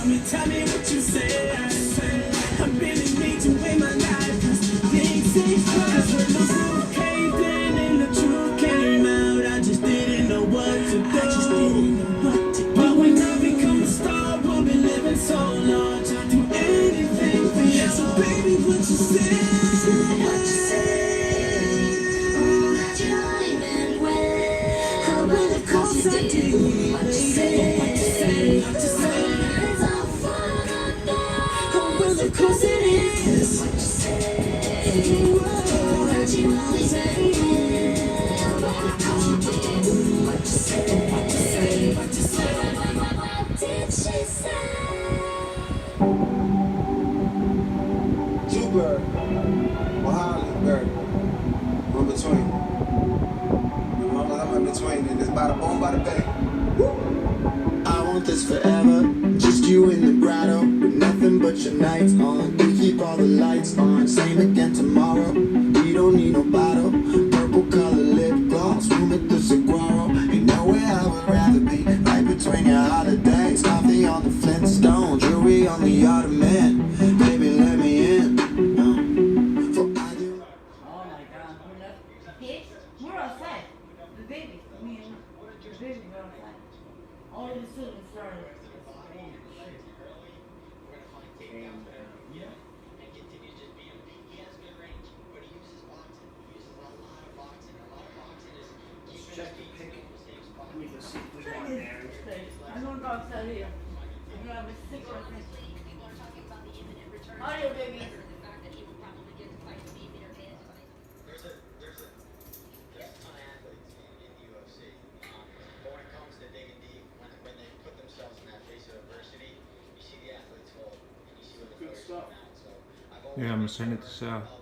tell me what you say. I really need you in my life, 'cause things ain't right. 'Cause when the roof caved in and the truth came out, I just didn't know what to do. But when I become a star, we'll be living so large, I'll do anything for you. So baby, what you say? What you say? Oh, that you even well. How well, of course I do. What you say? What you say? What you say? It's all fun up there. Oh, well, of course it is. What you say? Whoa, that you always say. Well, of course you did. What you say? What you say? What you say? What did she say? Bird, or Holland bird, I'm between. As long as I'm in between, and it's by the bone, by the bay. Woo! I want this forever, just you in the grotto, with nothing but your nights on. We keep all the lights on, same again tomorrow. We don't need no bottle, purple color lip gloss, room at the Saguaro. Ain't nowhere I would rather be, right between your holidays. Coffee on the Flintstone, jewelry on the Ottoman. Baby, let me in. We're outside. The baby. Me and the baby were outside. All of a sudden it started. Check the pick. Let me just see if we want there. I'm gonna go outside here. I'm gonna have a stick right there. Audio, baby. Good stuff. Yeah, I'm gonna send it to Sal.